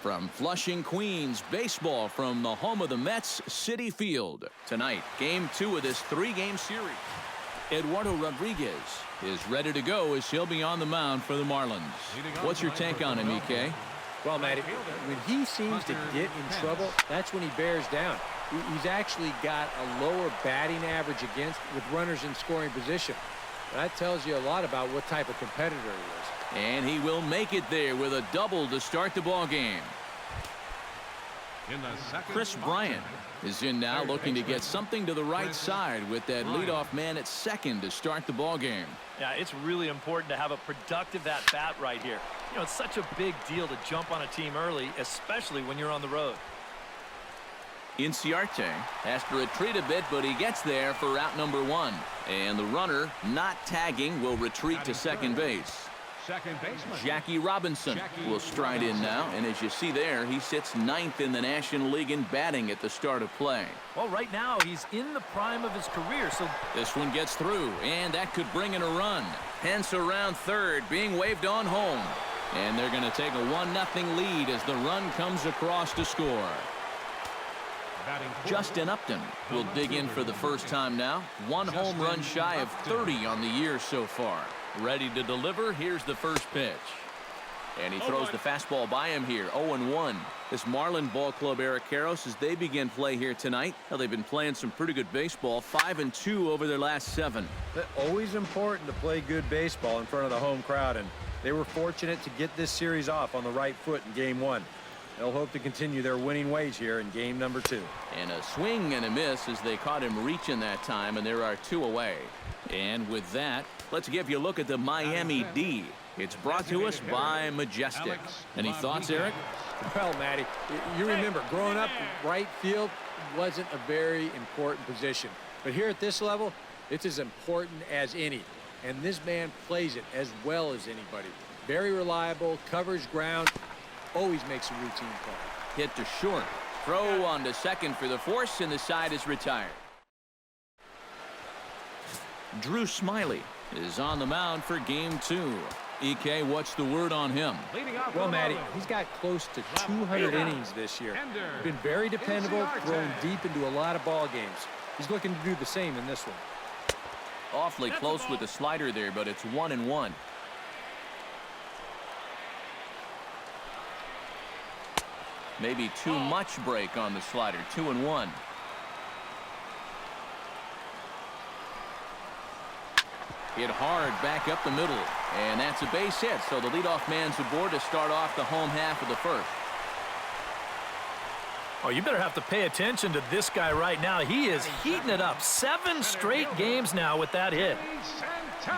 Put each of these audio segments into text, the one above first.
From Flushing, Queens, baseball from the home of the Mets, Citi Field. Tonight, Game 2 of this 3-game series. Eduardo Rodriguez is ready to go as he'll be on the mound for the Marlins. What's your take on him, EK? Well, Matty, when he seems to get in trouble, that's when he bears down. He's actually got a lower batting average against with runners in scoring position. That tells you a lot about what type of competitor he is. And he will make it there with a double to start the ball game. Chris Bryant is in now, looking to get something to the right side with that leadoff man at second to start the ball game. Yeah, it's really important to have a productive at-bat right here. You know, it's such a big deal to jump on a team early, especially when you're on the road. Inciarte has to retreat a bit, but he gets there for out number 1. And the runner, not tagging, will retreat to second base. Jackie Robinson will stride in now, and as you see there, he sits 9th in the National League in batting at the start of play. Well, right now he's in the prime of his career, so this one gets through, and that could bring in a run. Pence around third, being waved on home, and they're going to take a 1-0 lead as the run comes across to score. Justin Upton will dig in for the first time now. 1 home run shy of 30 on the year so far. Ready to deliver. Here's the first pitch. And he throws the fastball by him here. 0-1. This Marlin ball club, Eric Karros, as they begin play here tonight. Well, they've been playing some pretty good baseball. 5-2 over their last 7. Always important to play good baseball in front of the home crowd, and they were fortunate to get this series off on the right foot in Game 1. They'll hope to continue their winning ways here in game number 2. And a swing and a miss as they caught him reaching that time, and there are 2 away. And with that, let's give you a look at the Miami D. It's brought to us by Majestic. Any thoughts, Eric? Well, Matty, you remember growing up, right field wasn't a very important position. But here at this level, it's as important as any. And this man plays it as well as anybody. Very reliable, covers ground, always makes a routine play. Hit to short. Throw on to second for the force, and the side is retired. Drew Smiley is on the mound for game 2. EK, what's the word on him? Well, Matty, he's got close to 200 innings this year. Been very dependable, thrown deep into a lot of ball games. He's looking to do the same in this one. Awfully close with the slider there, but it's 1-1. Maybe too much break on the slider. 2-1. Hit hard back up the middle, and that's a base hit. So the leadoff man's aboard to start off the home half of the first. Oh, you better have to pay attention to this guy right now. He is heating it up. 7 straight games now with that hit.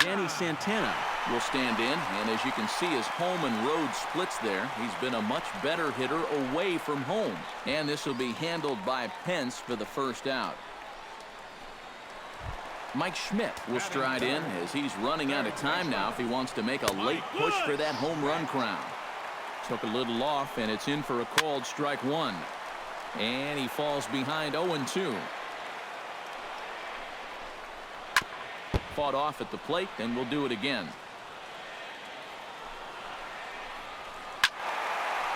Danny Santana will stand in, and as you can see, his home and road splits there. He's been a much better hitter away from home, and this will be handled by Pence for the first out. Mike Schmidt will stride in as he's running out of time now if he wants to make a late push for that home run crown. Took a little off, and it's in for a called strike 1. And he falls behind 0-2. Fought off at the plate, and we'll do it again.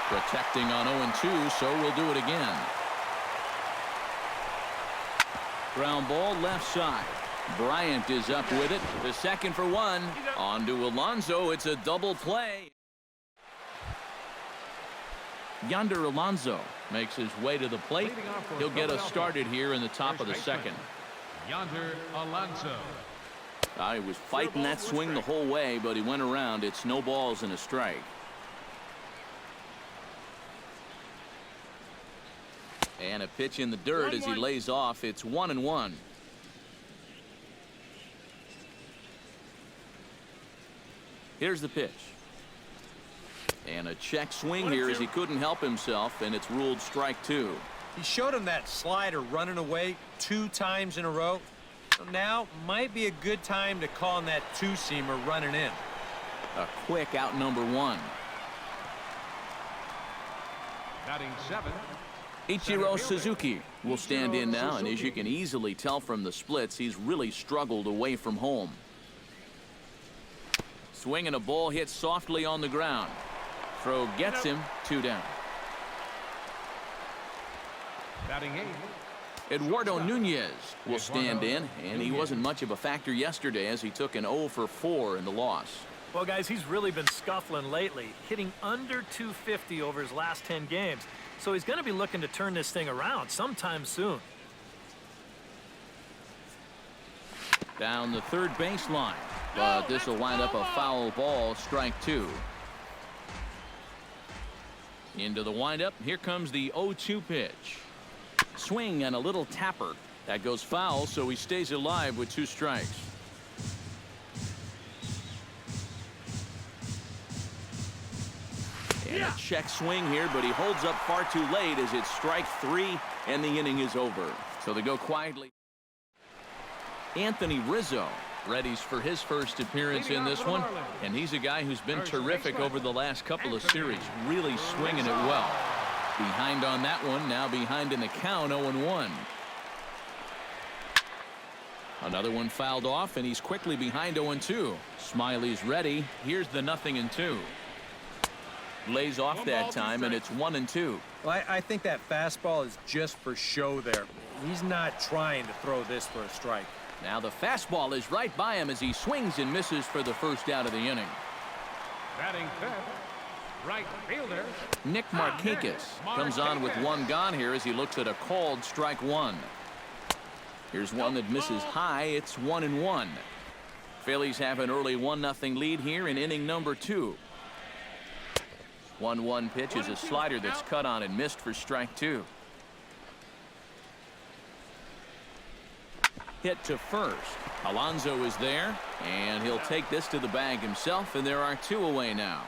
Protecting on 0-2, so we'll do it again. Ground ball left side. Bryant is up with it. The second for 1. On to Alonso. It's a double play. Yonder Alonso makes his way to the plate. He'll get us started here in the top of the second. Yonder Alonso. He was fighting that swing the whole way, but he went around. It's no balls and a strike. And a pitch in the dirt as he lays off. It's 1-1. Here's the pitch. And a check swing here as he couldn't help himself, and it's ruled strike 2. He showed him that slider running away 2 times in a row. So now might be a good time to call on that 2-seamer running in. A quick out number 1. Batting 7. Ichiro Suzuki will stand in now, and as you can easily tell from the splits, he's really struggled away from home. Swing and a ball hit softly on the ground. Throw gets him. 2 down. Batting 8. Eduardo Nunez will stand in, and he wasn't much of a factor yesterday as he took an 0 for 4 in the loss. Well, guys, he's really been scuffling lately, hitting under 250 over his last 10 games. So he's going to be looking to turn this thing around sometime soon. Down the third baseline, but this will wind up a foul ball, strike 2. Into the windup, here comes the 0-2 pitch. Swing and a little tapper. That goes foul, so he stays alive with 2 strikes. And a check swing here, but he holds up far too late as it's strike 3, and the inning is over. So they go quietly. Anthony Rizzo readies for his first appearance in this one, and he's a guy who's been terrific over the last couple of series, really swinging it well. Behind on that one, now behind in the count, 0-1. Another one fouled off, and he's quickly behind 0-2. Smiley's ready. Here's the 0-2. Lays off that time, and it's 1-2. Well, I think that fastball is just for show there. He's not trying to throw this for a strike. Now the fastball is right by him as he swings and misses for the first out of the inning. Batting 5th. Right fielder Nick Markakis comes on with 1 gone here as he looks at a called strike 1. Here's one that misses high. It's 1-1. Phillies have an early 1-0 lead here in inning number 2. 1-1 pitch is a slider that's cut on and missed for strike 2. Hit to first. Alonso is there, and he'll take this to the bag himself, and there are 2 away now.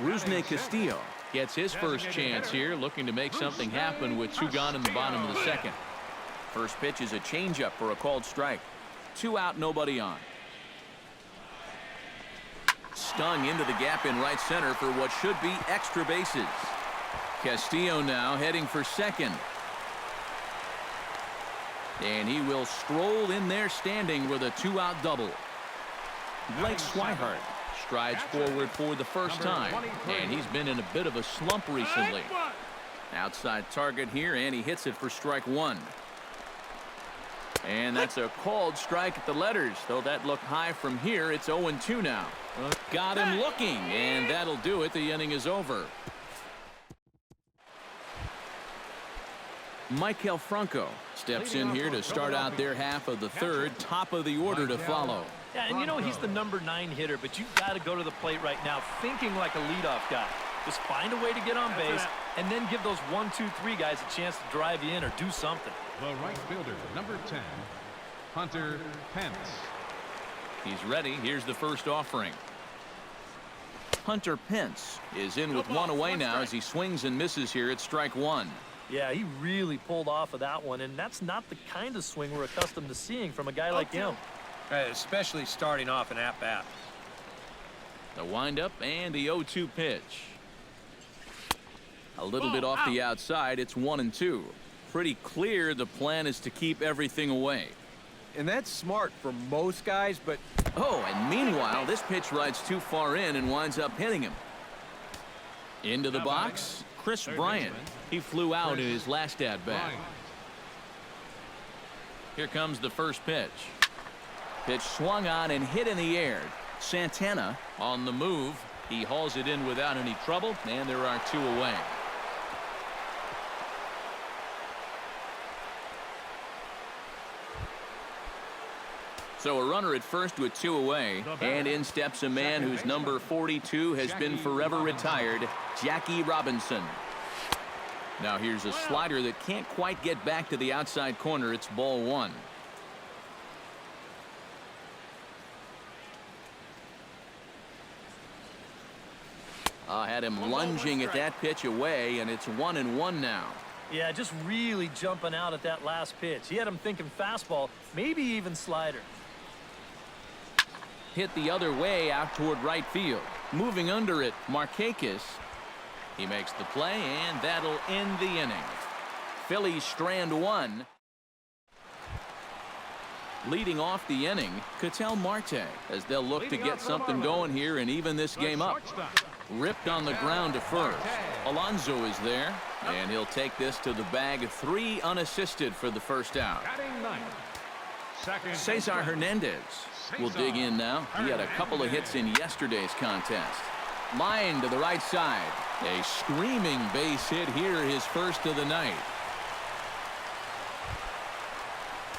Rusney Castillo gets his first chance here, looking to make something happen with 2 gone in the bottom of the second. First pitch is a changeup for a called strike. 2 out, nobody on. Stung into the gap in right center for what should be extra bases. Castillo now heading for second. And he will stroll in there standing with a 2-out double. Blake Swihart strides forward for the first time, and he's been in a bit of a slump recently. Outside target here, and he hits it for strike 1. And that's a called strike at the letters, though that looked high from here. It's 0-2 now. Got him looking, and that'll do it. The inning is over. Maikel Franco steps in here to start out their half of the third. Top of the order to follow. Yeah, and you know he's the number 9 hitter, but you've got to go to the plate right now thinking like a leadoff guy. Just find a way to get on base and then give those 1, 2, 3 guys a chance to drive you in or do something. The right fielder, number 10, Hunter Pence. He's ready. Here's the first offering. Hunter Pence is in with 1 away now as he swings and misses here at strike 1. Yeah, he really pulled off of that one, and that's not the kind of swing we're accustomed to seeing from a guy like him. Especially starting off an at-bat. The windup and the 0-2 pitch. A little bit off the outside. It's 1-2. Pretty clear the plan is to keep everything away. And that's smart for most guys, but... Oh, and meanwhile, this pitch rides too far in and winds up hitting him. Into the box, Chris Bryant. He flew out in his last at-bat. Here comes the first pitch. Pitch swung on and hit in the air. Santana on the move. He hauls it in without any trouble, and there are 2 away. So a runner at first with 2 away, and in steps a man whose number 42 has been forever retired, Jackie Robinson. Now here's a slider that can't quite get back to the outside corner. It's ball 1. Had him lunging at that pitch away, and it's 1-1 now. Yeah, just really jumping out at that last pitch. He had him thinking fastball, maybe even slider. Hit the other way out toward right field. Moving under it, Markakis. He makes the play, and that'll end the inning. Phillies strand 1. Leading off the inning, Ketel Marte, as they'll look to get something going here and even this game up. Ripped on the ground to first. Alonso is there, and he'll take this to the bag. 3 unassisted for the first out. Cesar Hernandez will dig in now. He had a couple of hits in yesterday's contest. Line to the right side. A screaming base hit here, his first of the night.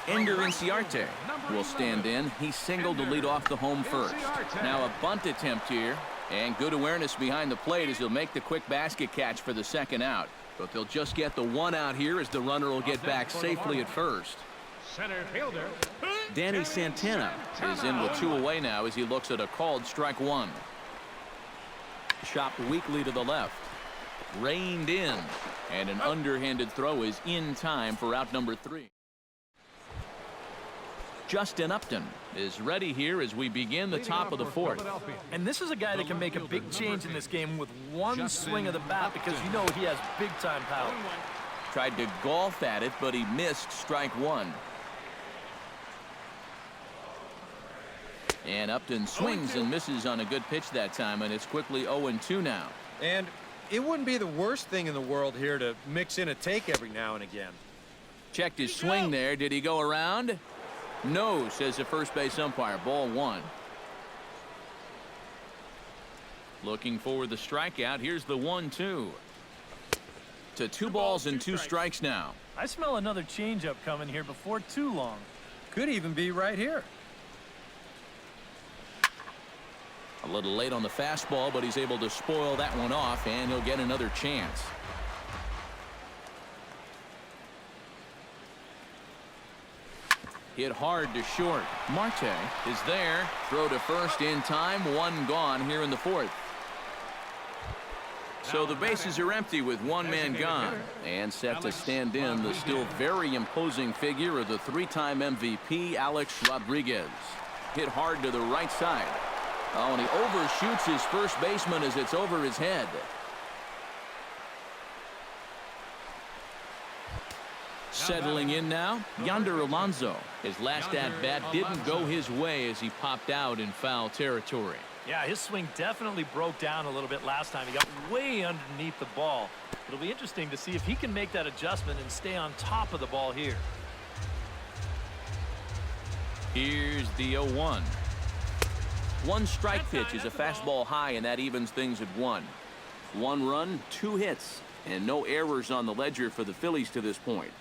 Ender Inciarte will stand in. He singled to lead off the home first. Now a bunt attempt here, and good awareness behind the plate as he'll make the quick basket catch for the second out. But they'll just get the 1 out here as the runner will get back safely at first. Center fielder Danny Santana is in with 2 away now as he looks at a called strike 1. Chopped weakly to the left. Reined in, and an underhanded throw is in time for out number 3. Justin Upton is ready here as we begin the top of the 4th. And this is a guy that can make a big change in this game with one swing of the bat, because you know he has big-time power. Tried to golf at it, but he missed strike 1. And Upton swings and misses on a good pitch that time, and it's quickly 0-2 now. And it wouldn't be the worst thing in the world here to mix in a take every now and again. Checked his swing there. Did he go around? No, says the first base umpire. Ball 1. Looking for the strikeout. Here's the 1-2. To 2 balls and 2 strikes now. I smell another changeup coming here before too long. Could even be right here. A little late on the fastball, but he's able to spoil that one off, and he'll get another chance. Hit hard to short. Marte is there. Throw to first in time. 1 gone here in the 4th. So the bases are empty with 1 man gone. And set to stand in the still very imposing figure of the 3-time MVP, Alex Rodriguez. Hit hard to the right side. Oh, and he overshoots his first baseman as it's over his head. Settling in now, Yonder Alonso. His last at-bat didn't go his way as he popped out in foul territory. Yeah, his swing definitely broke down a little bit last time. He got way underneath the ball. It'll be interesting to see if he can make that adjustment and stay on top of the ball here. Here's the 0-1. 1 strike pitch is a fastball high, and that evens things at 1. 1 run, 2 hits, and no errors on the ledger for the Phillies to this point.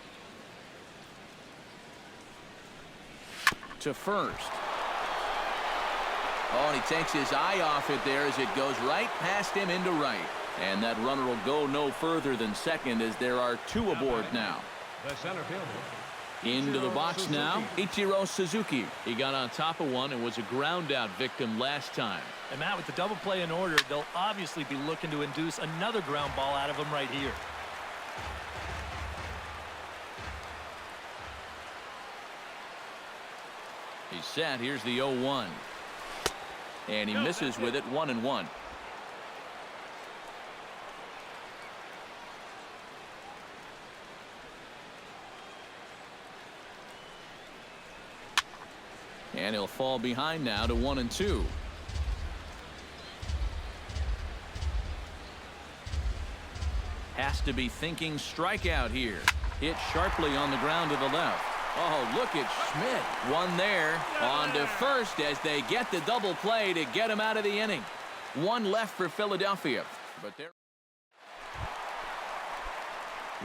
To first. Oh, and he takes his eye off it there as it goes right past him into right. And that runner will go no further than second as there are 2 aboard now. the center fielder. Into the box now, Ichiro Suzuki. He got on top of one and was a ground out victim last time. And Matt, with the double play in order, they'll obviously be looking to induce another ground ball out of him right here. He's set. Here's the 0-1. And he misses with it. 1-1. And he'll fall behind now to 1-2. Has to be thinking strikeout here. Hit sharply on the ground to the left. Oh, look at Schmidt. One there. On to first as they get the double play to get him out of the inning. One left for Philadelphia. But they're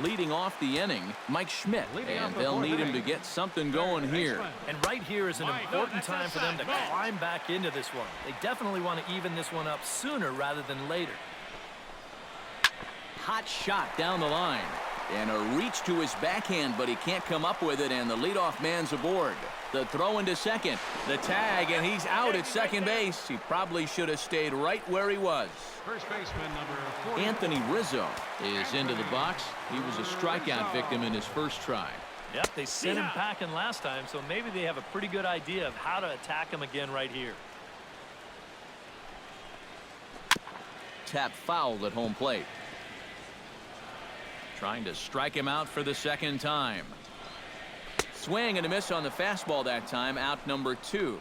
leading off the inning, Mike Schmidt, and they'll need him to get something going here. And right here is an important time for them to climb back into this one. They definitely want to even this one up sooner rather than later. Hot shot down the line. And a reach to his backhand, but he can't come up with it, and the leadoff man's aboard. The throw into second. The tag, and he's out at second base. He probably should have stayed right where he was. First baseman number 4. Anthony Rizzo is into the box. He was a strikeout victim in his first try. Yep, they sent him packing last time, so maybe they have a pretty good idea of how to attack him again right here. Tap fouled at home plate. Trying to strike him out for the second time. Swing and a miss on the fastball that time. Out number 2.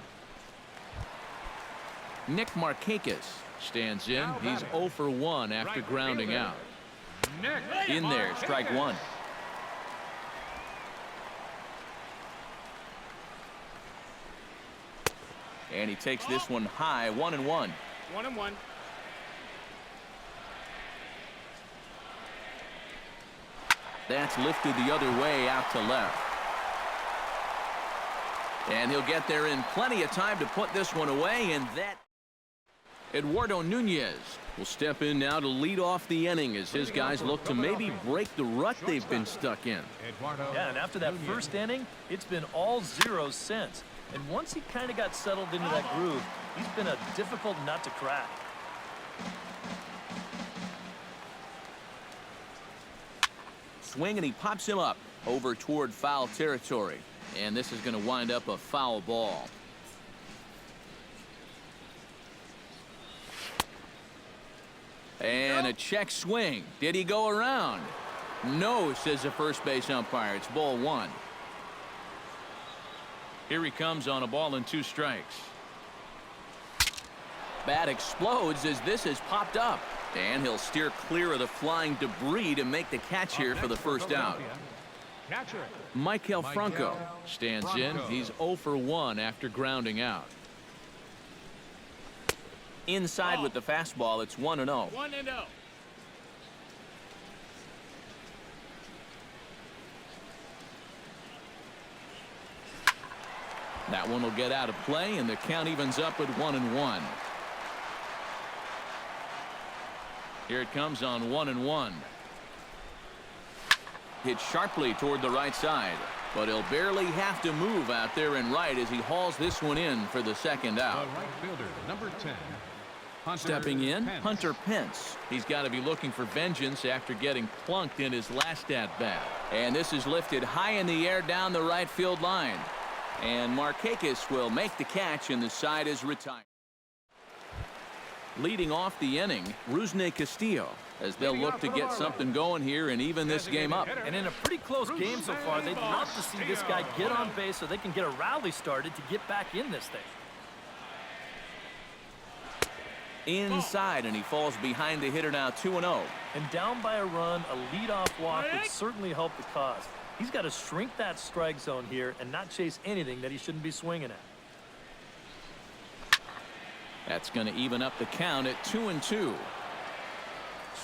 Nick Markakis stands in. He's 0 for 1 after grounding out. In there, strike one. And he takes this one high, 1-1. 1-1. That's lifted the other way out to left. And he'll get there in plenty of time to put this one away, and that Eduardo Nunez will step in now to lead off the inning as his guys look to maybe break the rut they've been stuck in. Yeah, and after that first inning, it's been all zeros since. And once he kind of got settled into that groove, he's been a difficult nut to crack. Swing, and he pops him up over toward foul territory. And this is going to wind up a foul ball. And a check swing. Did he go around? No, says the first base umpire. It's ball one. Here he comes on a ball and 2 strikes. Bat explodes as this has popped up. And he'll steer clear of the flying debris to make the catch here for the first out. Michael Franco stands in. He's 0 for 1 after grounding out. Inside with the fastball, it's 1-0. 1-0. That one will get out of play, and the count evens up at 1-1. Here it comes on 1-1. Hit sharply toward the right side, but he'll barely have to move out there and right as he hauls this one in for the second out. Right fielder, number 10. Stepping in, Hunter Pence. He's got to be looking for vengeance after getting plunked in his last at-bat. And this is lifted high in the air down the right field line. And Markakis will make the catch, and the side is retired. Leading off the inning, Rusney Castillo, as they'll look to get something going here and even this game up. And in a pretty close game so far, they'd love to see this guy get on base so they can get a rally started to get back in this thing. Inside, and he falls behind the hitter now, 2-0. And down by a run, a leadoff walk would certainly help the cause. He's got to shrink that strike zone here and not chase anything that he shouldn't be swinging at. That's going to even up the count at 2-2.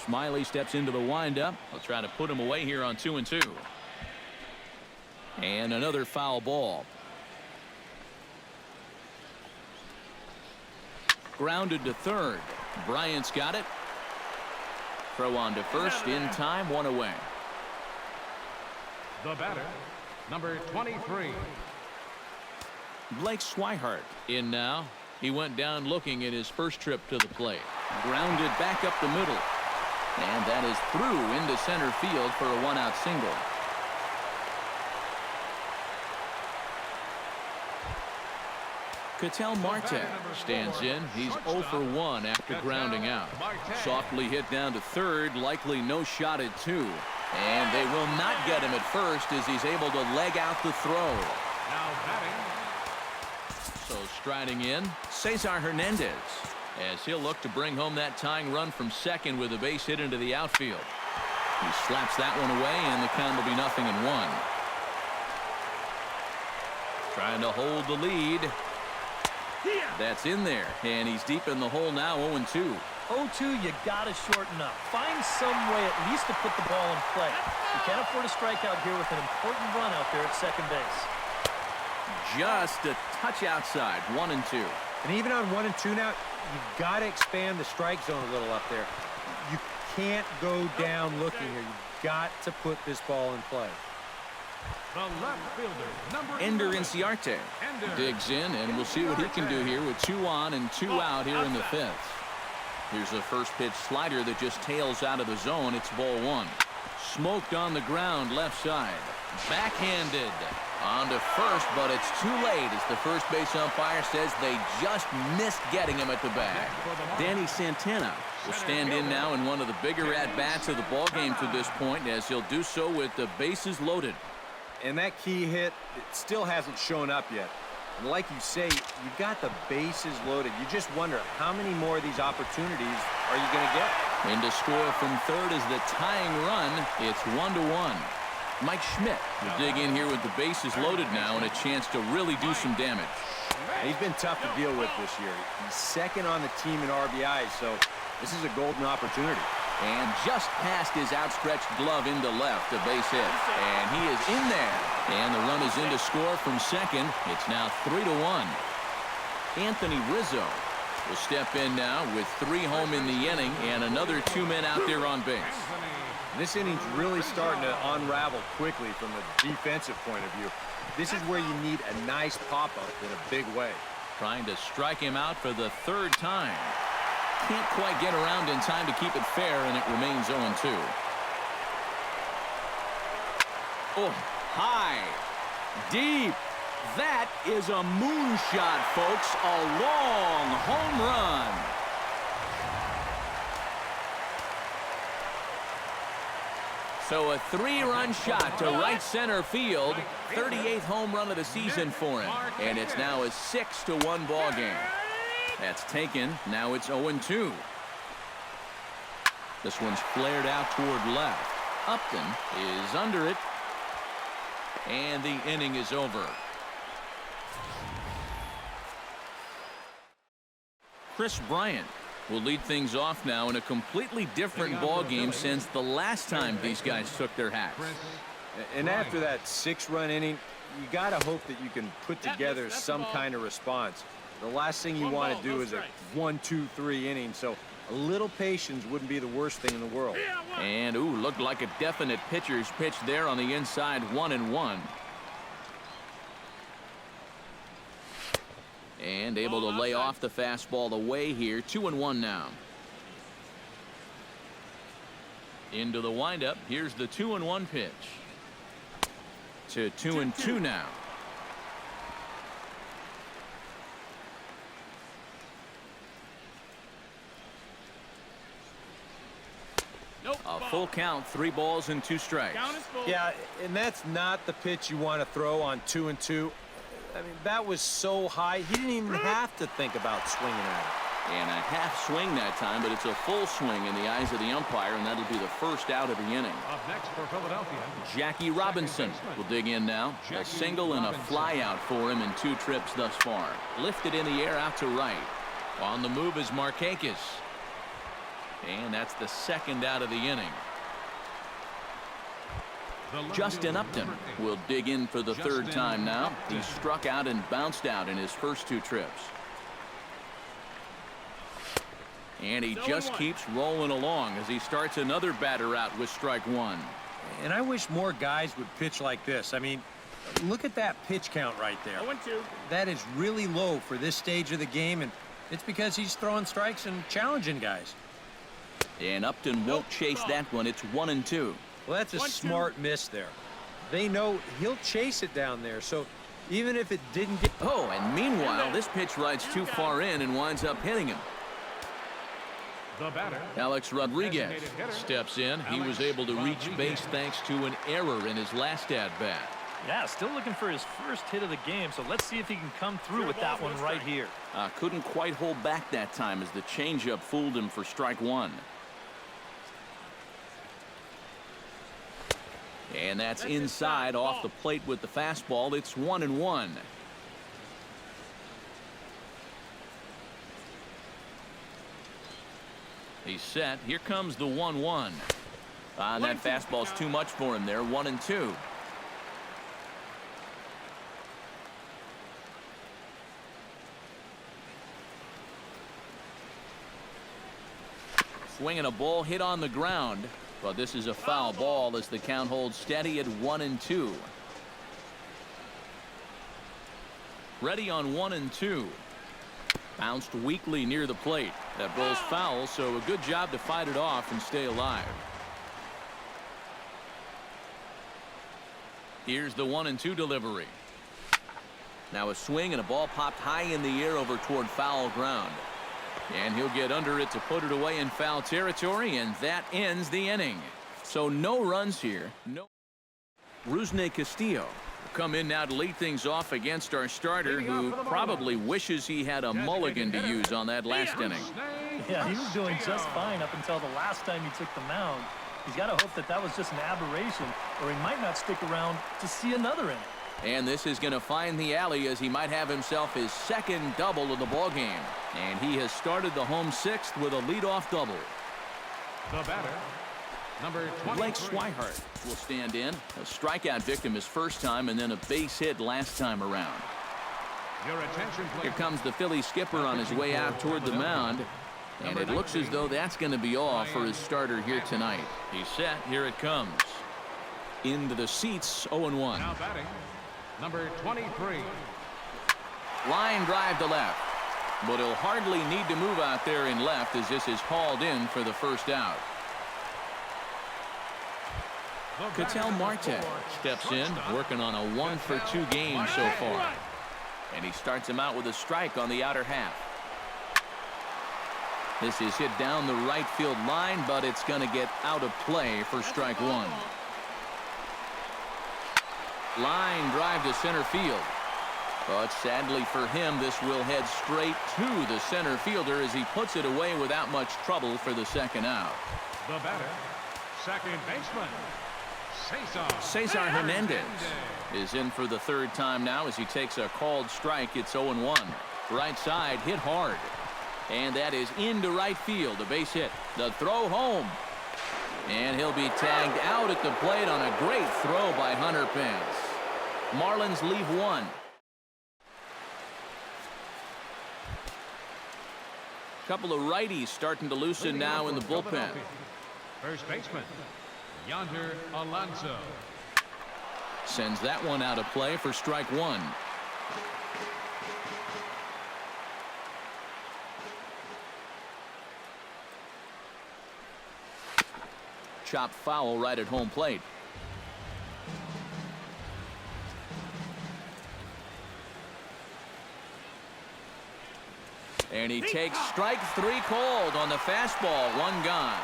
Smiley steps into the windup. They'll try to put him away here on 2-2. And another foul ball. Grounded to third. Bryant's got it. Throw on to first in time, 1 away. The batter, number 23. Blake Swihart in now. He went down looking at his first trip to the plate. Grounded back up the middle. And that is through into center field for a 1-out single. Ketel Marte stands in. He's 0 for 1 after grounding out. Softly hit down to third, likely no shot at 2. And they will not get him at first as he's able to leg out the throw. Now batting. So striding in, Cesar Hernandez, as he'll look to bring home that tying run from second with a base hit into the outfield. He slaps that one away, and the count will be 0-1. Trying to hold the lead. That's in there, and he's deep in the hole now, 0-2. 0-2, you got to shorten up. Find some way at least to put the ball in play. You can't afford a strikeout here with an important run out there at second base. Just a touch outside, 1-2. And even on 1-2 now, you've got to expand the strike zone a little up there. You can't go down looking here. You've got to put this ball in play. The left fielder, number Ender 11. Inciarte digs in, and we'll see what he can do here with 2 on and 2 out here in the 5th. Here's a first pitch slider that just tails out of the zone. It's ball 1. Smoked on the ground left side. Backhanded on to first, but it's too late as the first base umpire says they just missed getting him at the bag. Danny Santana will stand in now in one of the bigger at-bats of the ballgame to this point, as he'll do so with the bases loaded. And that key hit, it still hasn't shown up yet. And like you say, you've got the bases loaded. You just wonder how many more of these opportunities are you going to get? And to score from third is the tying run. It's 1-1. Mike Schmidt will dig in here with the bases loaded now and a chance to really do some damage. He's been tough to deal with this year. He's second on the team in RBIs, so this is a golden opportunity. And just past his outstretched glove into left, a base hit. And he is in there. And the run is in to score from second. It's now 3-1. Anthony Rizzo will step in now with 3 home in the inning and another 2 men out there on base. This inning's really starting to unravel quickly from a defensive point of view. This is where you need a nice pop-up in a big way. Trying to strike him out for the 3rd time. Can't quite get around in time to keep it fair, and it remains 0-2. Oh, high, deep. That is a moonshot, folks. A long home run. So a 3-run shot to right center field. 38th home run of the season for him. And it's now a 6-1 ball game. That's taken. Now it's 0-2. This one's flared out toward left. Upton is under it. And the inning is over. Chris Bryant will lead things off now in a completely different ball game since the last time these guys took their hats. And after that 6-run inning, you got to hope that you can put together some kind of response. The last thing you want to do is a 1-2-3 inning, so a little patience wouldn't be the worst thing in the world. And, ooh, looked like a definite pitcher's pitch there on the inside, 1-1. And able to lay off the fastball away here. 2-1 now. Into the windup. Here's the 2-1 pitch. To 2-2 now. A full count, 3 balls and 2 strikes. Yeah, and that's not the pitch you want to throw on 2-2. I mean, that was so high, he didn't even have to think about swinging at it. And a half swing that time, but it's a full swing in the eyes of the umpire, and that'll be the first out of the inning. Up next for Philadelphia, Jackie Robinson will dig in now. A single and a fly out for him in 2 trips thus far. Lifted in the air out to right. On the move is Markakis. And that's the 2nd out of the inning. Justin Upton will dig in for the 3rd time now. He struck out and bounced out in his first 2 trips. And he just keeps rolling along as he starts another batter out with strike 1. And I wish more guys would pitch like this. I mean, look at that pitch count right there. 0-2. That is really low for this stage of the game, and it's because he's throwing strikes and challenging guys. And Upton won't chase that one. It's 1-2. Well, that's a smart miss there. They know he'll chase it down there, so even if it didn't get... Oh, and meanwhile, this pitch rides too far in and winds up hitting him. the batter, Alex Rodriguez steps in. He was able to reach base thanks to an error in his last at-bat. Yeah, still looking for his first hit of the game, so let's see if he can come through with that one right here. Couldn't quite hold back that time as the changeup fooled him for strike 1. And that's inside off the plate with the fastball. It's 1-1. He's set. Here comes the 1-1. That fastball's too much for him there. 1-2. Swinging a ball hit on the ground. But this is a foul ball as the count holds steady at 1-2. Ready on 1-2. Bounced weakly near the plate. That ball's foul, so a good job to fight it off and stay alive. Here's the 1-2 delivery. Now a swing and a ball popped high in the air over toward foul ground. And he'll get under it to put it away in foul territory, and that ends the inning. So no runs here. No. Rusney Castillo come in now to lead things off against our starter, who probably wishes he had a mulligan to use on that last inning. Yeah, he was doing just fine up until the last time he took the mound. He's got to hope that that was just an aberration, or he might not stick around to see another inning. And this is going to find the alley, as he might have himself his second double of the ballgame. And he has started the home sixth with a leadoff double. The batter, number 23. Blake Swihart will stand in. A strikeout victim his first time, and then a base hit last time around. Your attention, please. Here comes the Phillies skipper on his way out toward the mound. And it looks as though that's going to be all for his starter here tonight. He's set. Here it comes. Into the seats, 0-1. Now batting, number 23. Line drive to left. But he'll hardly need to move out there in left, as this is hauled in for the first out. Ketel Marte steps in, working on a 1-for-2 game so far. And he starts him out with a strike on the outer half. This is hit down the right field line, but it's going to get out of play for strike one. Line drive to center field. But sadly for him, this will head straight to the center fielder as he puts it away without much trouble for the second out. The batter, second baseman, Cesar Hernandez is in for the third time now as he takes a called strike. It's 0-1. Right side hit hard. And that is into right field. A base hit. The throw home. And he'll be tagged out at the plate on a great throw by Hunter Pence. Marlins leave one. Couple of righties starting to loosen now in the bullpen. First baseman, Yonder Alonso. Sends that one out of play for strike one. Chopped foul right at home plate. And he takes strike three called on the fastball. One gone.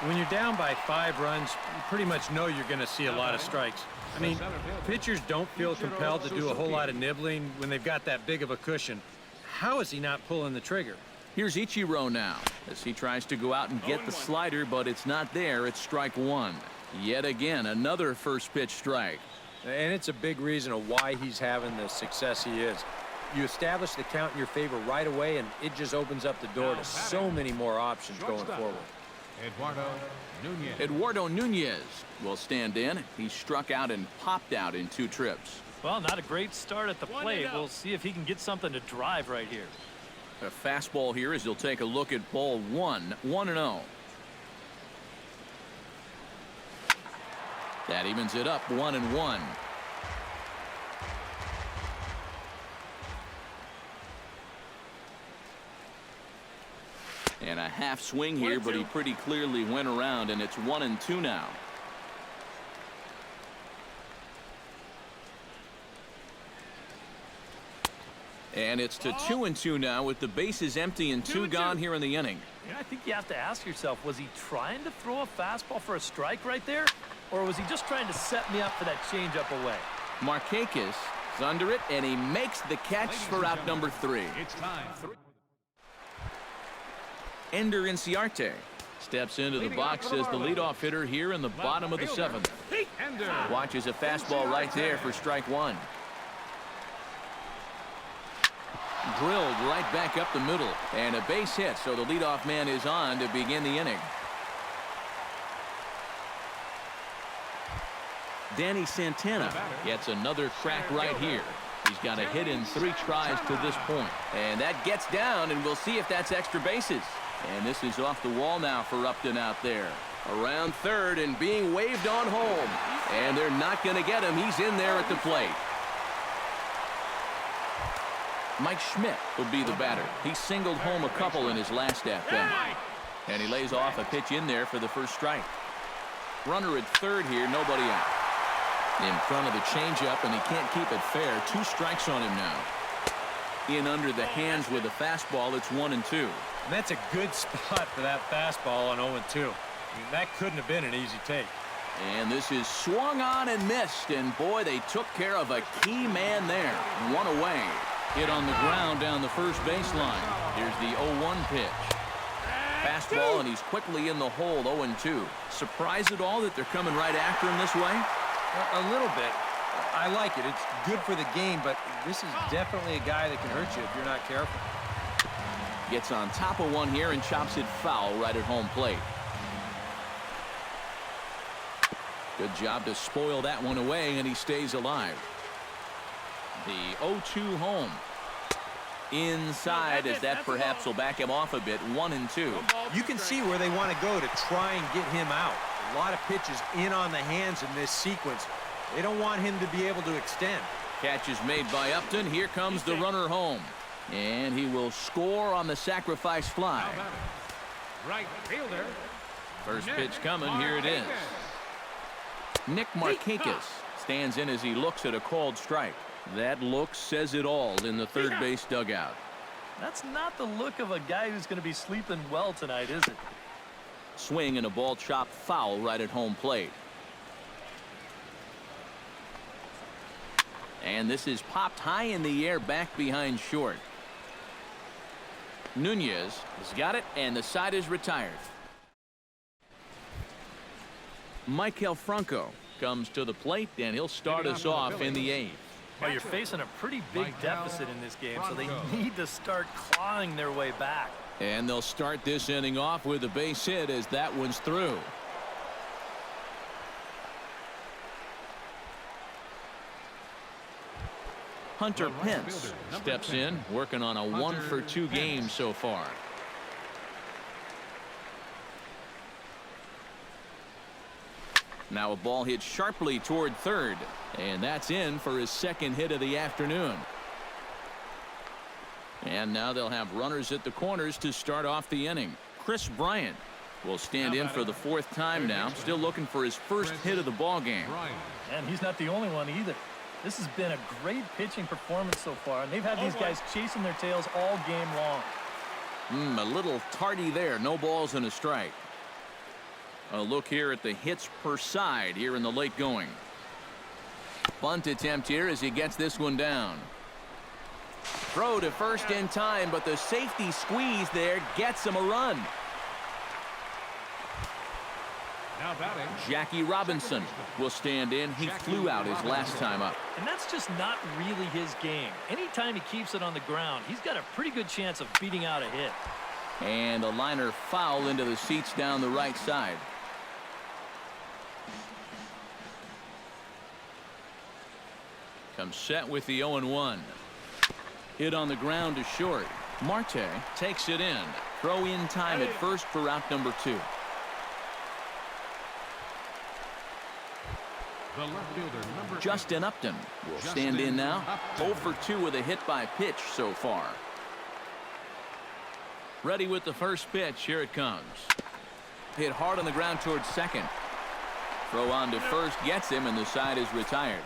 When you're down by 5 runs, you pretty much know you're going to see a lot of strikes. I mean, pitchers don't feel compelled to do a whole lot of nibbling when they've got that big of a cushion. How is he not pulling the trigger? Here's Ichiro now as he tries to go out and get the slider, but it's not there. It's strike one. Yet again, another first pitch strike. And it's a big reason of why he's having the success he is. You establish the count in your favor right away, and it just opens up the door to so many more options going forward. Eduardo Nunez will stand in. He struck out and popped out in 2 trips. Well, not a great start at the plate. We'll see if he can get something to drive right here. A fastball here as he'll take a look at ball 1, 1-0. That evens it up, 1-1. And a half swing here, but he pretty clearly went around, and it's 1-2 now. And it's to 2-2 now with the bases empty and 2 gone here in the inning. Yeah, I think you have to ask yourself, was he trying to throw a fastball for a strike right there? Or was he just trying to set me up for that changeup away? Markakis is under it, and he makes the catch for out number 3. It's time. Ender Inciarte steps into the box as the leadoff hitter here in the bottom of the 7th. Watches a fastball right there for strike one. Drilled right back up the middle, and a base hit, so the leadoff man is on to begin the inning. Danny Santana gets another crack right here. He's got a hit in 3 tries to this point. And that gets down, and we'll see if that's extra bases. And this is off the wall now for Upton out there. Around third and being waved on home. And they're not going to get him. He's in there at the plate. Mike Schmidt will be the batter. He singled home a couple in his last at-bat. And he lays off a pitch in there for the first strike. Runner at third here, nobody out. In front of the changeup, and he can't keep it fair. 2 strikes on him now. In under the hands with a fastball, it's 1-2. And that's a good spot for that fastball on 0-2. I mean, that couldn't have been an easy take. And this is swung on and missed. And, boy, they took care of a key man there. One away. Hit on the ground down the first baseline. Here's the 0-1 pitch. Fastball, and he's quickly in the hole, 0-2. Surprised at all that they're coming right after him this way? A little bit. I like it. It's good for the game, but this is definitely a guy that can hurt you if you're not careful. Gets on top of one here and chops it foul right at home plate. Good job to spoil that one away, and he stays alive. The 0-2 home. Inside, as that perhaps will back him off a bit. 1-2. You can see where they want to go to try and get him out. A lot of pitches in on the hands in this sequence. They don't want him to be able to extend. Catch is made by Upton. Here comes the runner home. And he will score on the sacrifice fly. Right fielder. First pitch coming. Here it is. Nick Markakis stands in as he looks at a called strike. That look says it all in the third base dugout. That's not the look of a guy who's going to be sleeping well tonight, is it? Swing and a ball chopped foul right at home plate. And this is popped high in the air back behind short. Nunez has got it, and the side is retired. Maikel Franco comes to the plate, and he'll start us off in the 8th. Well, you're facing a pretty big deficit in this game, so they need to start clawing their way back. And they'll start this inning off with a base hit as that one's through. Hunter Pence steps in, working on a 1-for-2 game so far. Now a ball hit sharply toward third, and that's in for his second hit of the afternoon. And now they'll have runners at the corners to start off the inning. Chris Bryant will stand in for the 4th time now, still looking for his first hit of the ball game. And he's not the only one either. This has been a great pitching performance so far, and they've had these guys chasing their tails all game long. A little tardy there. No balls and a strike. A look here at the hits per side here in the late going. Bunt attempt here as he gets this one down. Throw to first in time, but the safety squeeze there gets him a run. Now batting. Jackie Robinson will stand in. He flew out his last time up. And that's just not really his game. Anytime he keeps it on the ground, he's got a pretty good chance of beating out a hit. And a liner foul into the seats down the right side. Comes set with the 0-1. Hit on the ground to short. Marte takes it in. Throw in time at first for out number 2. The left fielder, number Justin Upton will stand in now. 0-for-2 with a hit by pitch so far. Ready with the first pitch. Here it comes. Hit hard on the ground towards second. Throw on to first gets him, and the side is retired.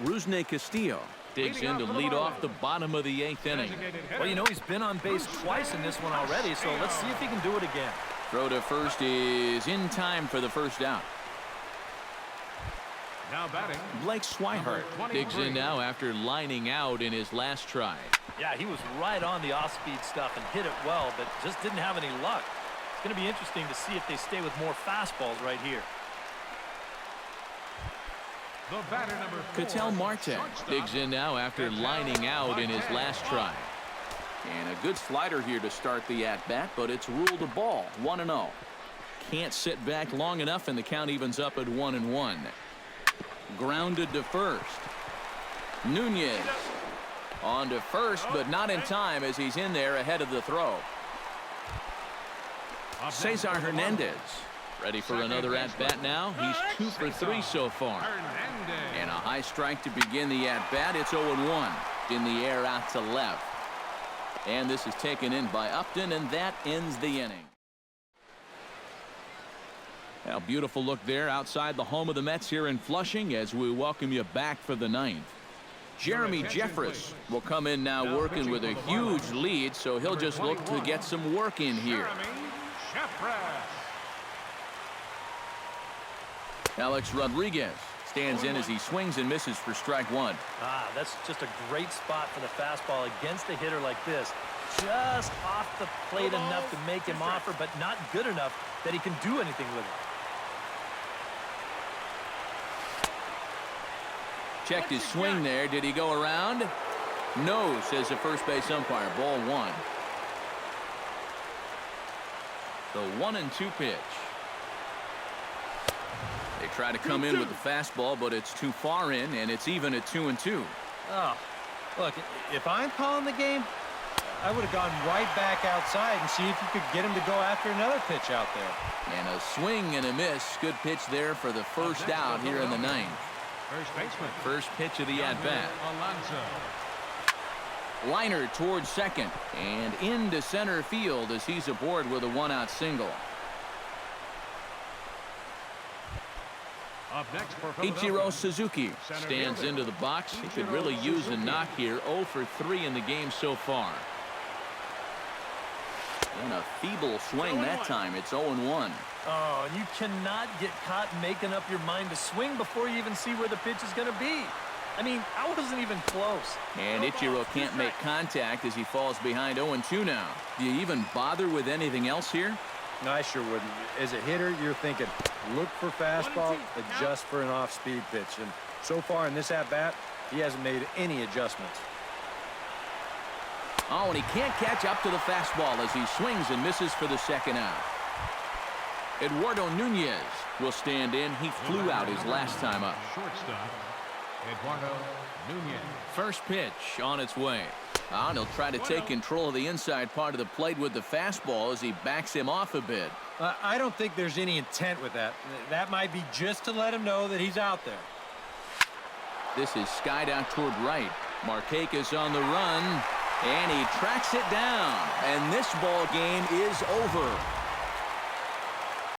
Rusney Castillo digs in to lead off the bottom of the 8th inning. Well, you know, he's been on base twice in this one already, so let's see if he can do it again. Throw to first is in time for the first out. Now batting. Blake Swihart digs in now after lining out in his last try. Yeah, he was right on the off-speed stuff and hit it well, but just didn't have any luck. It's going to be interesting to see if they stay with more fastballs right here. The batter, number 4. Ketel Marte digs in now after lining out in his last try. And a good slider here to start the at-bat, but it's ruled a ball. 1-0. Can't sit back long enough, and the count evens up at 1-1. Grounded to first. Nunez on to first, but not in time as he's in there ahead of the throw. Cesar Hernandez ready for another at-bat now. He's 2 for 3 so far. And a high strike to begin the at-bat. It's 0-1. In the air out to left. And this is taken in by Upton, and that ends the inning. A beautiful look there outside the home of the Mets here in Flushing as we welcome you back for the 9th. Jeremy Jeffress will come in now working with a huge lead, so he'll just look to get some work in here. Alex Rodriguez stands in as he swings and misses for strike one. That's just a great spot for the fastball against a hitter like this. Just off the plate enough to make him offer, but not good enough that he can do anything with it. Checked his swing there. Did he go around? No, says the first base umpire. Ball one. The 1-2 pitch. They try to come in with the fastball, but it's too far in, and it's even at 2-2. Oh, look, if I'm calling the game, I would have gone right back outside and see if you could get him to go after another pitch out there. And a swing and a miss. Good pitch there for the first out here in the ninth. First baseman. First pitch of the at-bat. Liner towards second and into center field as he's aboard with a one-out single. Up next for Ichiro Suzuki stands into the box. He could really use a knock here. 0 for 3 in the game so far. And a feeble swing that time. It's 0-1. Oh, and you cannot get caught making up your mind to swing before you even see where the pitch is going to be. I mean, I wasn't even close. And Ichiro can't make contact as he falls behind 0-2 now. Do you even bother with anything else here? No, I sure wouldn't. As a hitter, you're thinking, look for fastball, adjust for an off-speed pitch. And so far in this at-bat, he hasn't made any adjustments. Oh, and he can't catch up to the fastball as he swings and misses for the second out. Eduardo Nunez will stand in. He flew out his last time up. Shortstop, Eduardo Nunez. First pitch on its way. And he'll try to take control of the inside part of the plate with the fastball as he backs him off a bit. I don't think there's any intent with that. That might be just to let him know that he's out there. This is skied out toward right. Markakis on the run, and he tracks it down. And this ball game is over.